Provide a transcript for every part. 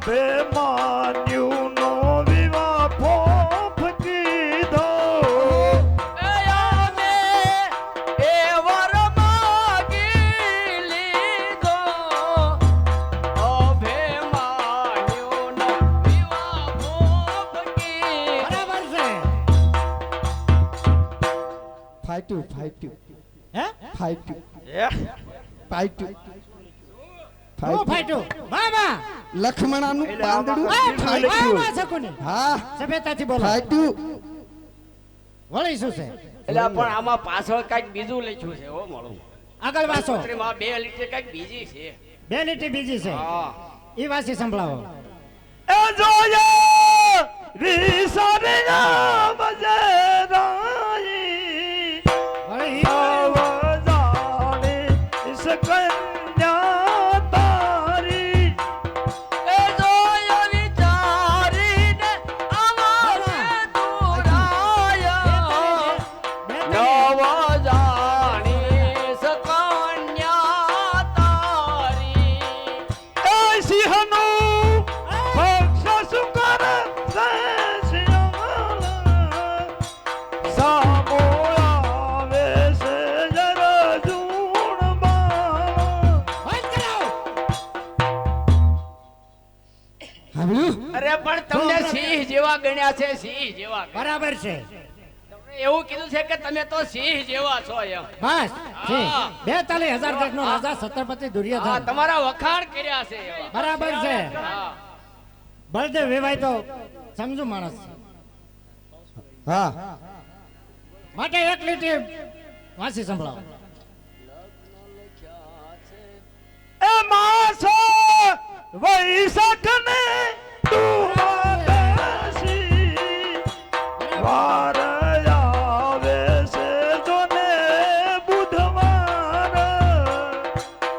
અભિમાન્યુ નો વિવાહ ફોફ કીધો ફાઈટ્યું ફાઈટ્યું હે ફાઈટ્યું ફાઈટ્યું ઓ ફાઈટો મામા લખમણાનું પાંદડું મામા ફાઈટ્યું સકુની હા સભ્યતાથી બોલો ફાઈટ્યું વળી શું છે એટલે પણ આમાં પાછળ કઈક બીજું લખ્યું છે હો મળું આગળ વાસો પત્રીમાં 2 લીટર કઈક બીજી છે 2 લીટી બીજી છે હા ઈ વાસી સંભળાવો એ જોયા વિસર્યા બજરાઈ વળી અવજાણી ઇસ કન્યા તારી એ જોયો વિચારીને અમારે દુરાયા નવ જાણી સકન્યા તારી એ સિંહનું પક્ષ સુકર સૈસ્યમલ સામો આવે છે જરજૂણ બાળ બંધ કરાવો સાંભળ્યું અરે પણ તમને સિંહ જેવા ગણ્યા છે સિંહ જેવા બરાબર છે તમને એવું કીધું છે કે તમે તો સિંહ જેવા છો એમ બસ છે હા. 42,000 દેશનો રાજા છત્રપતિ હા દુર્યોધન તમારા વખાણ કર્યા છે એવા. બરાબર છે હા બળદેવ વેવાય તો સમજુ માણસ છે. હા માટે એક લીટી વાંચી સંભળાવો એ માસો વૈશાખ ને વાર આવે છે જોને બુધવાર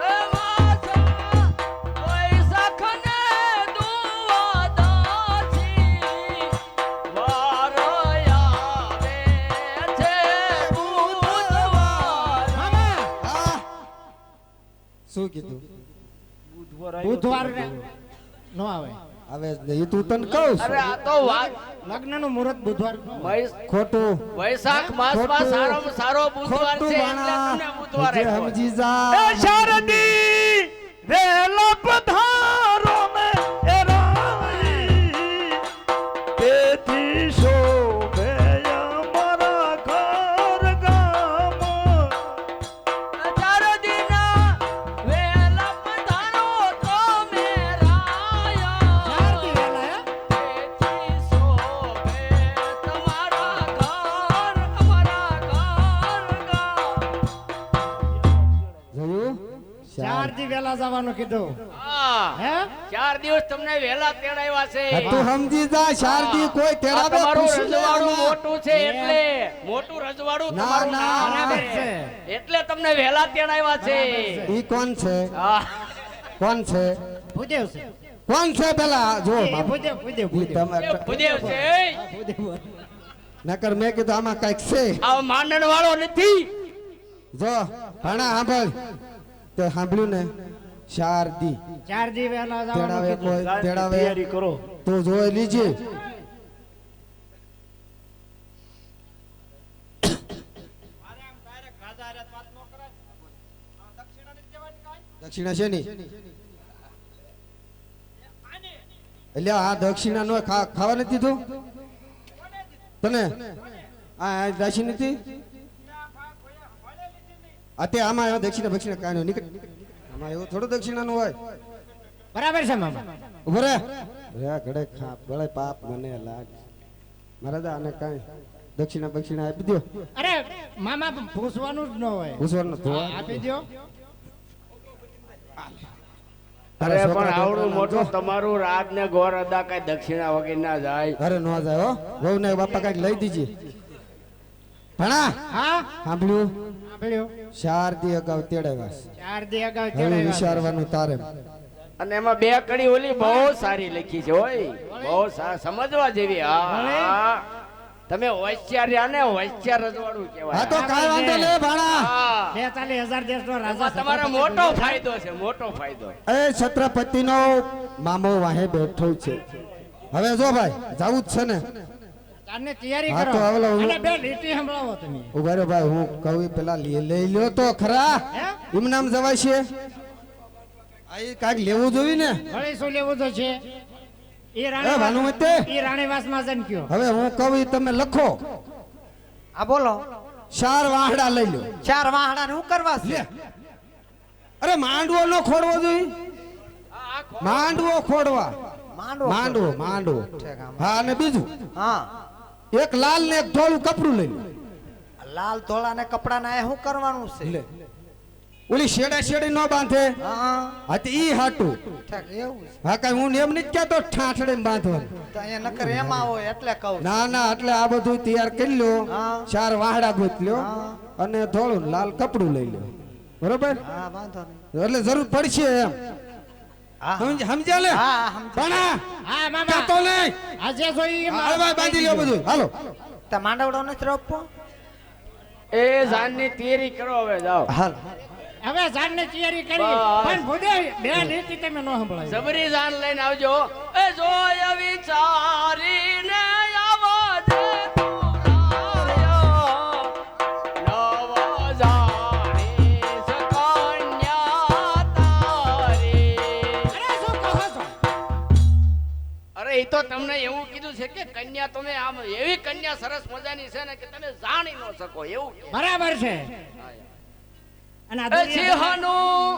એ વાસા વૈશાખને દુવાદાસી વાર આવે છે બુધવાર. મામા હા શું કીધું બુધવાર નો આવે હવે એ તું તને કહું છું. અરે આ તો વાત લગ્નનું મુહૂર્ત બુધવાર ખોટું વૈશાખ માસમાં ખોટું. સારામાં સારો બુધવાર ખોટું છે એટલે બાણા તમને બુધવારે જે કહેવાય. સમજી જા એ શારદી વેલા પધારો ને એ રાઈ તેથી શોભે અમારા ઘર ગામ ચાર દિના વેલા પધારો તો મેરાયા. ચારથી વહેલા, હે? તેથી શોભે તમારા ઘર અમારા ઘર ગામ. જોયું ચાર દી વહેલા જવાનું કીધું હા હે 4 દિવસ તમને વેલા તેડાવ્યા છે. હા, તું સમજી જા શારદી કોઈ આ તેડાવે તમારું પૂછ લે રજવાડું આમાં. મોટું છે એટલે મોટું રજવાડું ના, તમારું ના. નામ બરાબર છે. છે. એટલે તમને વેલા તેડાવ્યા છે. બરાબર છે. ઈ કોણ છે હા કોણ છે ભૂદેવ છે કોણ છે પેલા જો એ ભૂદેવ ભૂદેવ ઈ ભૂદેવ તમે એ ભૂદેવ છે એ. ભૂદેવ નકર મેં કીધું આમાં કઈક છે આ માંડણ વાળો નથી. જો ભણા સાંભળ તે સાંભળ્યું ને શારદી ચાર દી વહેલા જવાનું તેડાવે કીધું કોઈ તેડાવે તૈયારી કરો તું જોઈ લીજે દક્ષિણા છે ની એટલે આ દક્ષિણા નો ખાવા નથી દીધું તને આ રાશિ નથી તે આમાં દક્ષિણા બક્ષિણા કાંઈ નીકળ આમાં એવું થોડું દક્ષિણા નું હોય બરાબર છે મામા ઉભો રે ઘડે ખા ભલે પાપ મને લાગ મહારાજ આને કાંઈ દક્ષિણા બક્ષિણા આપી દો અરે મામા પૂછવાનું જ ન હોય પૂછવાનું હા, આપી દો અરે પણ આવડું મોટું તમારું રાજ ને ગોર અદા કઈ દક્ષિણા વગર ના જાય. અરે નો જાય હો વહુ ને બાપા કાંઈક લઈ દીજે ભણા હા સાંભળ્યું સાંભળ્યું ચાર દી અગાઉ તેડાવ્યા ચાર દી અગાઉ હવે તેડાવ્યા. વિચારવાનું તારે અને એમાં 2 કડી ઓલી બહુ સારી લખી છે હોય બહુ સમજવા જેવી. હા તમે હોશિયાર રહ્યા ને હોશિયાર રજવાડું હા કહેવાય તો કાંઈ વાંધો નહીં ભાણા હા 42,000 દેશનો રાજા એમાં તમારો મોટો ફાયદો છે મોટો ફાયદો એ છત્રપતિનો મામો વાહે બેઠો છે હવે જો ભાઈ જાવું જ છે ને ચાંદની તૈયારી હા કરો તો હવે હું- અને બે લીટી સંભળાવો તમે ઉભા રહ્યો ભાઈ હું કહું પેલા લઈ લ્યો તો ખરા હે એમ નામ જવાય છે આ ઈ કાંઈક લેવું જોઈએ ને વળી શું લેવું તો છે એ એ ભાનુમતી રાણીવાસમાં જન કયો હવે હું કહું ઈ તમે લખો આ બોલો 4 વાહડા લઈ લો 4 વાહડા શું કરવા છે લે અરે માંડવો નો ખોડવો જોઈએ માંડવો ખોડવા માંડવો માંડવો ઠીક, આમ. હા અને બીજું હા એક લાલ ને એક ધોળું કપડું લઈ લો લાલ ધોળા ને કપડા ના શું કરવાનું છે લે ઓલી શેડા શેડી નો બાંધે હા હા તો ઈ હાટું ઠીક એવું છે હા કઈ હું એમ નથી કહેતો ઠાઠડે બાંધવાનું તો અહીંયા નકર એમાં હોય એટલે કહું છું. ના ના એટલે આ બધું તૈયાર કરી લ્યો હા. 4 વાહડા ગોત લ્યો હા. અને ધોળું ને લાલ કપડું લઈ લ્યો બરોબર હા વાંધો નહીં એટલે જરૂર પડશે એમ હા સમજ્યા લે હા સમજ પણ હા મામા તો નહીં આજે જોઈ હળવા બાંધી લ્યો બધું હાલો તે માંડવડો નથી રોપવો એ જાનની તૈયારી કરો હવે જાઓ હાલ હવે જાનની તૈયારી કરી બસ. પણ ભૂદે બે લીટી તમે નો સંભળાવી જબરી જાન લઈને આવજો એ જોય વિચારીને આવો જે તુરાયો નવ જાણીશ કન્યા તારી અરે શું કહો છો અરે એ તો તમને એવું કીધું છે કે કન્યા તમે આમ એવી કન્યા સરસ મજાની છે ને કે તમે જાણી ન શકો એવું કીધું. બરાબર છે અને આ એ દુનિયા- સિંહનું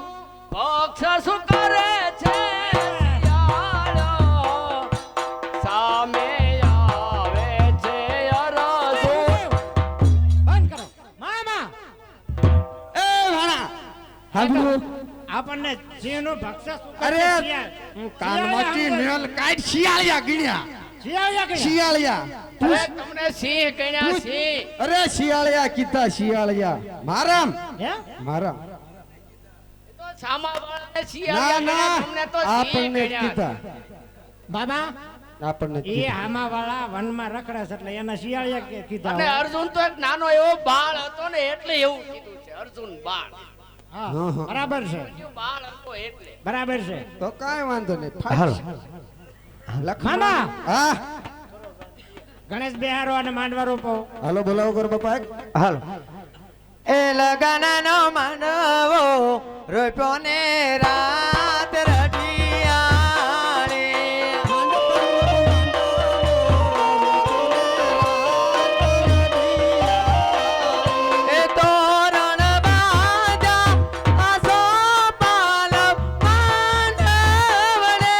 પક્ષ શું કરે છે શિયાળો સામે આવે છે અરજુ બંધ કરો મામા એ વાણા હાબલું આપણને સિંહનું ભક્ષક શું કરે અરે, છે? કાનમાંથી મેલ કાઢ શિયાળિયા ગીણ્યા શિયાળિયા કયા? શિયાળિયા અરે તમને સિંહ કન્યા સિંહ અરે શિયાળિયા કીધા શિયાળિયા મારામ હે? મારામ તો સામાવાળાને ના શિયાળિયા ના કન્યા, તમને તો સિંહ આપણને કન્યા. કીધા બાબા આપણને એ કીધા. હામાવાળા વનમાં રખડે છે એટલે એના શિયાળિયા કીધા અને હોય. અર્જુન તો એક નાનો એવો બાળ હતો ને એટલે એવું કીધું છે અર્જુન બાળ હા, હા, હા. બરાબર છે બાળ હતો એટલે બરાબર છે તો કાંઈ વાંધો નહીં હાલો. મામા હા ગણેશ બિહારો અને માંડવા રોપો હાલો બોલાવો કર બાપા હાલો એ લગનનો માંડવો રોપ્યો ને રાત રઢિયાળી એ તોરણ બાંધ્યા આસો પાલવ માંડવડે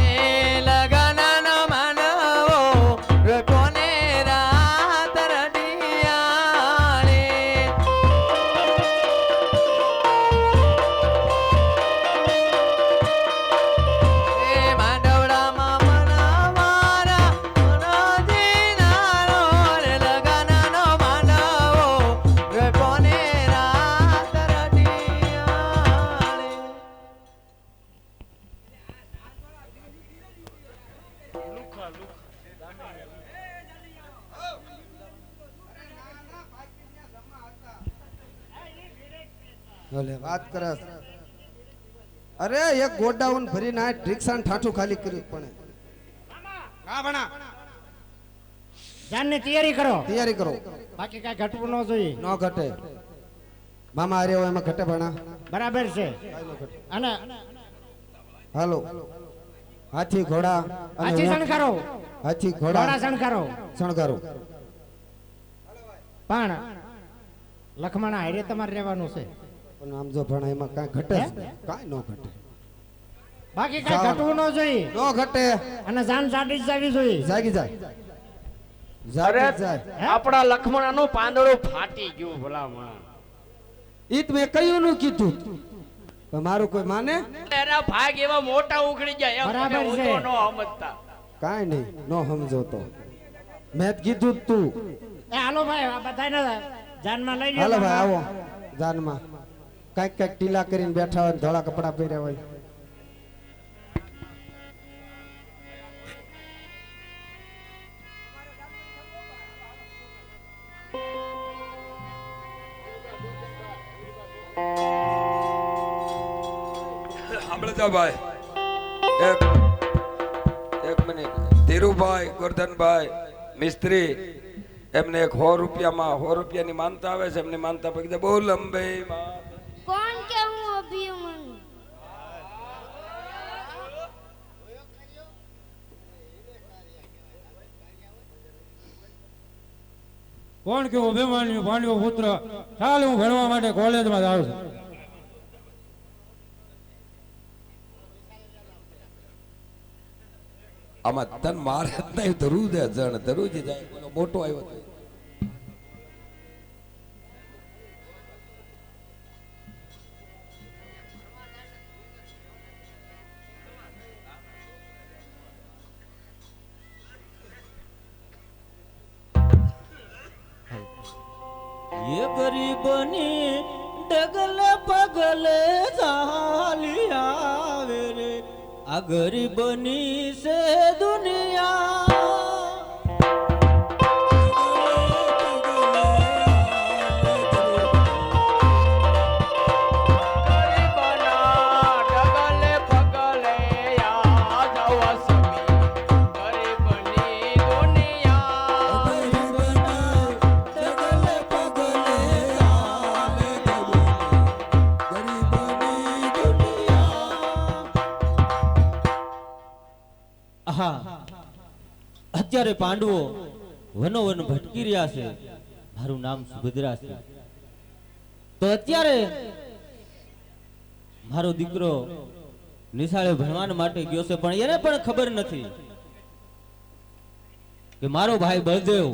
એ લગનનો માંડવો રોપ્યો ને રાત રઢિયાળી એ માંડવડામાં મનવારા મનજીનારો રે લગનનો માંડવો રોપ્યો ને રાત રઢિયાળી ઓલે વાત કરે અરે એક ગોડાઉન ભરીને આ રિક્ષા ઠાઠું ખાલી કર્યું પણ હા ભણા જાનની તૈયારી કરો તૈયારી કરો બાકી કઈ ઘટવું ન જોઈએ ન ઘટે મામા અરે એમાં ઘટે ભણા બરાબર છે અને હાલો હાથી ઘોડા અને હાથી ઊંટ. શણગારો હાથી ઘોડા ઘોડા શણગારો શણગારો પણ લખમણા હારે તમારે રહેવાનું છે પણ આમ જો ભણા એમાં કાંઈ ઘટે જ નહીં. કાંઈ ન ઘટે બાકી કઈ ઘટવું ન જોઈએ ન ઘટે અને જાન જાડી જ જવી જોઈએ જાગી જાય અરે જાગી જાય આપણા લખમણાનું પાંદડું ફાટી ગયું ભલામણ ઈ તો મેં કયું નું કીધું પણ મારું કોઈ માને એના ભાગ એવા મોટા ઉખડી જાય એમ બરાબર મને છે. ઊંધો ન સમજતા કાંઈ નહીં નો સમજો તો મેં જ કીધું જ તું એ હાલો ભાઈ આ બધાને જાનમાં લઈ લ્યો હાલો ભાઈ મામા. આવો જાનમાં કાંઈક કાંઈક ટીલા કરીને બેઠા હોય, ધોળા કપડાં પહેર્યા હોય. સાંભળતા ભાઈ, એક મિનિટ. ધીરુભાઈ, ગોરધનભાઈ મિસ્ત્રી, એમને એક 100 રૂપિયાની માનતા આવે છે. એમની માનતા પૈકી બહુ લંબે कौन क्या हूँ अभी मन કોણ કેવું અભિમાન્યુ પાંડવ પુત્ર ચાલ હું ભણવા માટે કોલેજમાં જાઉં છું. આમાં તન મારે જ નહીં, ધરું દે જણ ધરું જ જાય. બોલો મોટો આવ્યો તો ये गरीबनी डगले पगले चाली आवे रे आ गरीबनी से दुनिया ગરીબના ડગલે પગલે આ જાવ સમી ગરીબની દુનિયા હા અત્યારે પાંડવો વનોવન ભટકી રહ્યા છે. મારું નામ સુભદ્રા છે. તો અત્યારે મારો દીકરો નિશાળે ભણવા માટે ગયો છે, પણ એને પણ ખબર નથી કે મારો ભાઈ બળદેવ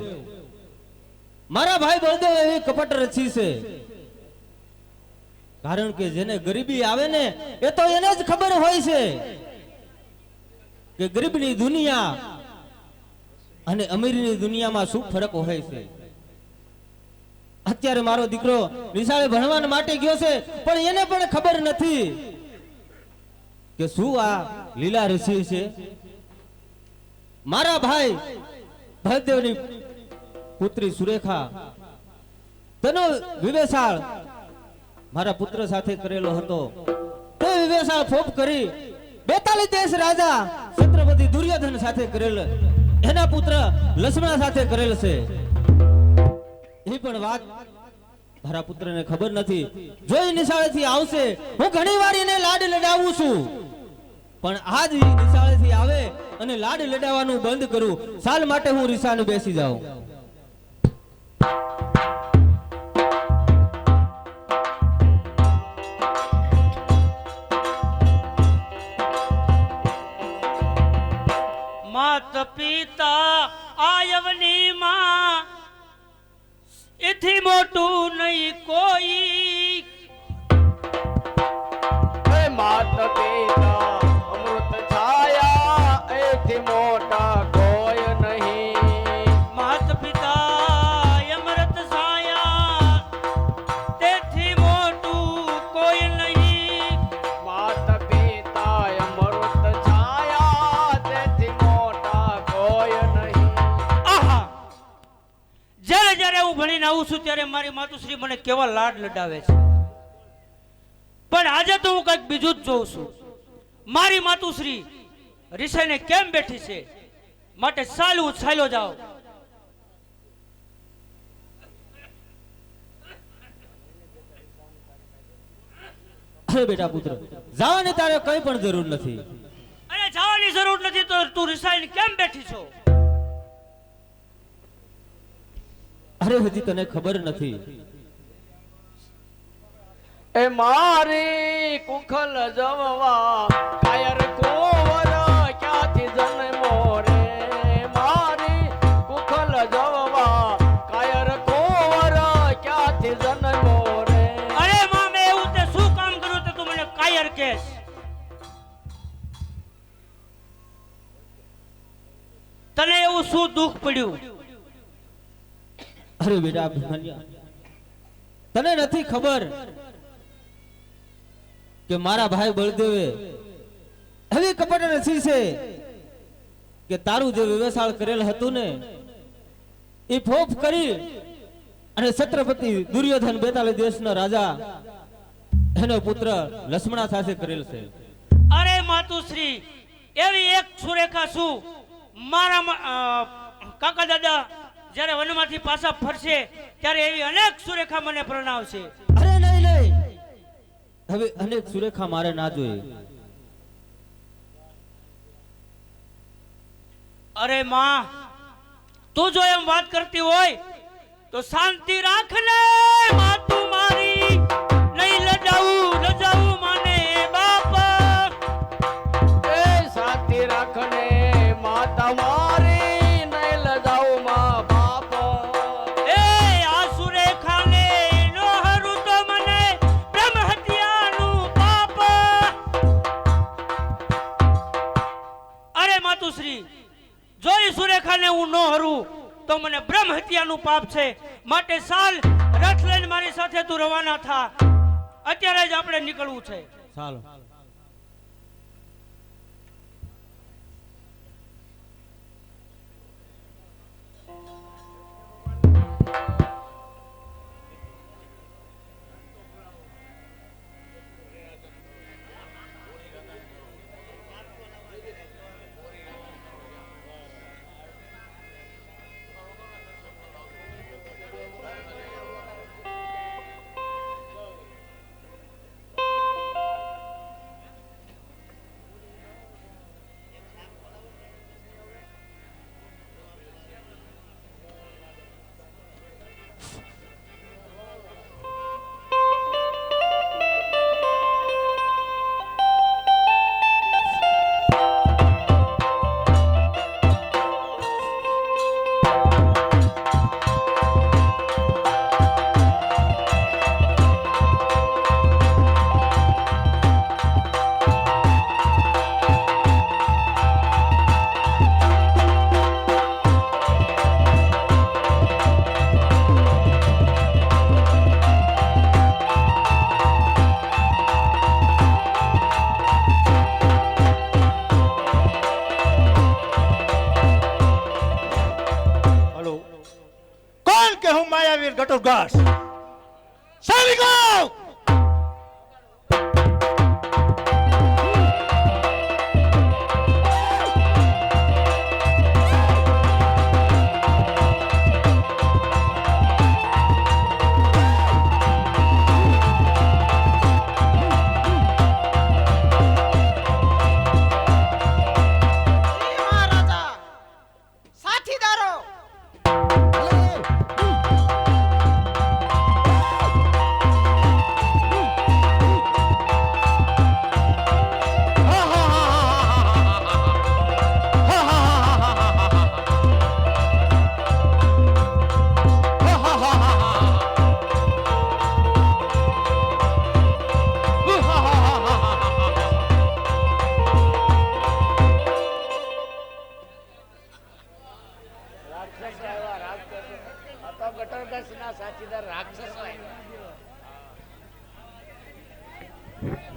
એવી કપટ રચી છે. કારણ કે જેને ગરીબી આવે ને એ તો એને જ ખબર હોય છે કે ગરીબની દુનિયા અને અમીરની દુનિયામાં શું ફરક હોય છે. અત્યારે મારો દીકરો નિશાળે ભણવા માટે ગયો છે, પણ એને પણ ખબર નથી કે શું આ લીલા ઋષિ છે. મારા ભાઈ ભરદેવની પુત્રી સુરેખા તેનો વિવેશાળ મારા પુત્ર સાથે કરેલો હતો. તે વિવેશાળ ફોપ કરી 42 દેશ રાજા છત્રપતિ દુર્યોધન સાથે કરેલ, એના પુત્ર લક્ષ્મણ સાથે કરેલ છે. એ પણ વાત મારા પુત્રને ખબર નથી. જો એ નિશાળેથી આવશે, હું ઘણી વાર એને લાડ લડાવું છું, પણ આજ એ નિશાળેથી આવે અને લાડ લડાવવાનું બંધ કરું. સાલ માટે હું રીસાને બેસી જાઉં. मात पिता आयवनी मां इथी मोटू नहीं कोई હે માત પિતા અમૃત છાયા એથી મોટા કોઈ નહીં मात पिता अमृत साया तेथी मोटू कोई नहीं માત પિતા અમૃત છાયા તેથી મોટા કોઈ નહીં આહા જ્યારે જ્યારે હું ભણીને આવું છું ત્યારે મારી માતુશ્રી મને કેવા લાડ લડાવે છે, પણ આજે તો હું કંઈક બીજું જ જોઉં છું. મારી માતુશ્રી રિસાઈને કેમ બેઠી છે, માટે ચાલવું ચાલ્યો જાઓ. અરે બેટા પુત્ર, જવાની તારે કઈ પણ જરૂર નથી. અરે જવાની જરૂર નથી તો તું રિસાઈને કેમ બેઠી છો? અરે હજી તને ખબર નથી. એ મારી કુખલ જવવા કાયર કોવર ક્યાંથી જન્મો રે મારી કુખલ જવવા કાયર કોવર ક્યાંથી જન્મો રે અરે માં મેં એવું તે શું કામ કર્યું તે તું મને કાયર કહેશ? તને એવું શું દુઃખ પડ્યું? અરે બેટા અભિમન્યુ, તને નથી ખબર કે મારા ભાઈ બળદેવે એવી કપટ રચી છે કે તારું જે વ્યવસાય કરેલ હતું ને એ ફોફ કરી અને છત્રપતિ દુર્યોધન 42 દેશનો રાજા એનો પુત્ર લક્ષ્મણા સાથે કરેલ છે. અરે માતુશ્રી, એવી એક સુરેખા શું મારા કાકા દાદા જ્યારે વનમાંથી પાછા ફરશે ત્યારે એવી અનેક સુરેખા મને પ્રણાવશે. અરે નહીં નહીં, હવે અનેક સુરેખા મારે ના જોઈએ. અરે માં, તું જો એમ વાત કરતી હોય તો શાંતિ રાખ ને માં, તું મારી નહીં લજાવું માને બાપ. એ શાંતિ રાખને માતા મારી નહીં લજાવું માં બાપ. એ આ સુરેખાને નો હરું તો મને બ્રહ્મ હત્યાનું પાપ. અરે માતુશ્રી, જો એ સુરેખાને હું ન હરું તો મને બ્રહ્મ હત્યાનું પાપ છે. માટે સાલ રથ લઈને મારી સાથે તું રવાના થા. અત્યારે જ આપણે નીકળવું છે. ચાલો. ગટર ઘાસ ચાલી ગયો.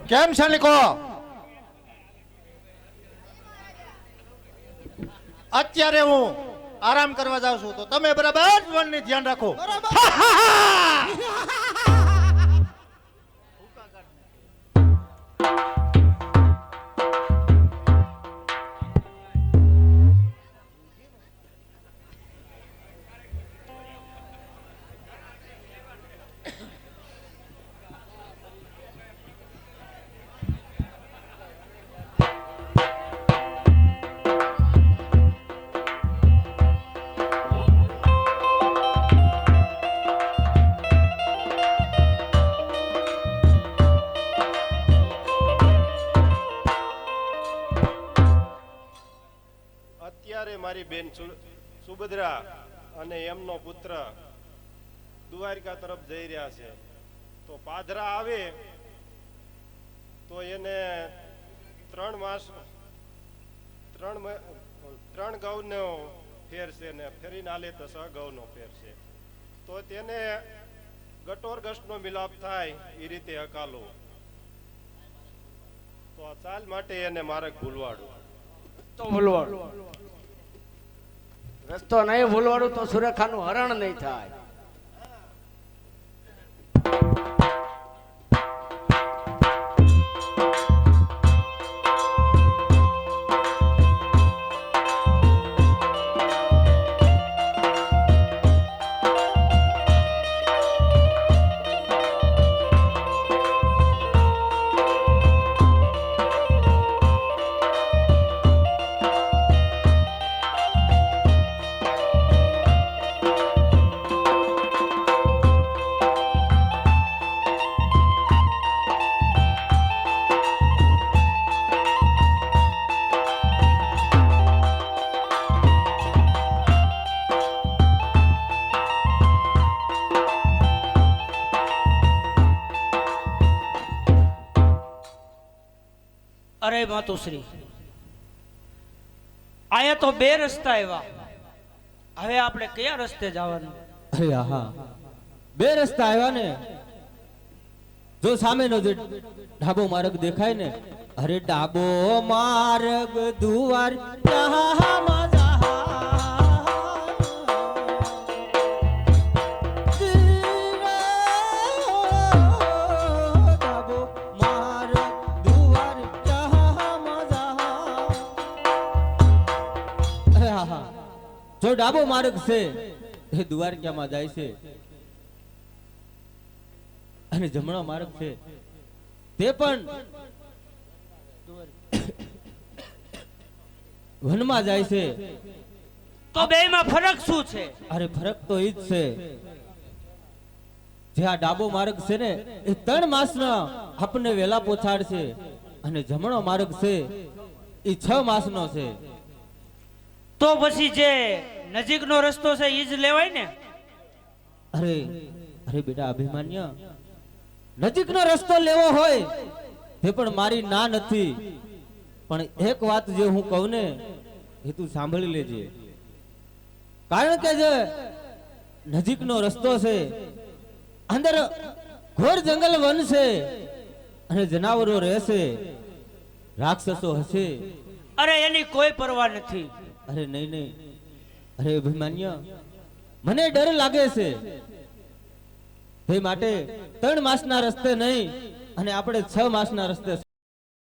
કેમ છે નિકો? અત્યારે હું આરામ કરવા જાઉં છું તો તમે બરાબર વનની ધ્યાન રાખો. મારી બેન સુભદ્રા અને એમનો પુત્ર દ્વારકા તરફ જઈ રહ્યા છે. તો પાદરા આવે તો એને 3 માસ 3 ગૌનો ફેર છે ને ફેરીને આલે તો 6 ગૌનો ફેર છે. તો તેને ગટોર ગસનો મિલાપ થાય એ રીતે હકાલો. તો આ ચાલ માટે એને માર્ગ ભૂલવાડું. તો ભૂલવાડું રસ્તો નહીં ભૂલવાડું તો સુરેખાનું હરણ નહીં થાય. અરે માતુશ્રી, આયા તો બે રસ્તા આવ્યા, હવે આપણે કયા રસ્તે જવાનું? અરે હા, બે રસ્તા આવ્યા ને. જો સામેનો જે ડાબો માર્ગ દેખાય ને, અરે ડાબો માર્ગ દુવાર જહામાં જહા. ડાબો માર્ગ દુવાર જહામાં જહા. અરે હા હા, જો ડાબો માર્ગ છે એ દ્વારકામાં જાય છે, અને જમણો માર્ગ છે તે પણ વનમાં જાય છે. તો બેયમાં ફરક શું છે? અરે ફરક તો ઈ જ છે, જે આ ડાબો માર્ગ છે ને એ 3 માસનો આપણને વેલા પહોંચાડશે, અને જમણો માર્ગ છે એ 6 માસનો છે. તો પછી જે નજીકનો રસ્તો છે ઈ જ લેવાય ને? અરે અરે બેટા અભિમાન્ય, નજીકનો રસ્તો લેવો હોય તે પણ મારી ના નથી, પણ એક વાત જે હું કહું ને એ તું સાંભળી લેજે. કારણ કે જે નજીકનો રસ્તો છે અંદર ઘોર જંગલ વન છે, અને જનાવરો રહેશે, રાક્ષસો હશે. અરે એની કોઈ પરવા નથી. અરે નહીં નહીં, અરે અભિમાન્ય, મને ડર લાગે છે. તે માટે 3 માસના રસ્તે નહીં અને આપણે 6 માસના રસ્તે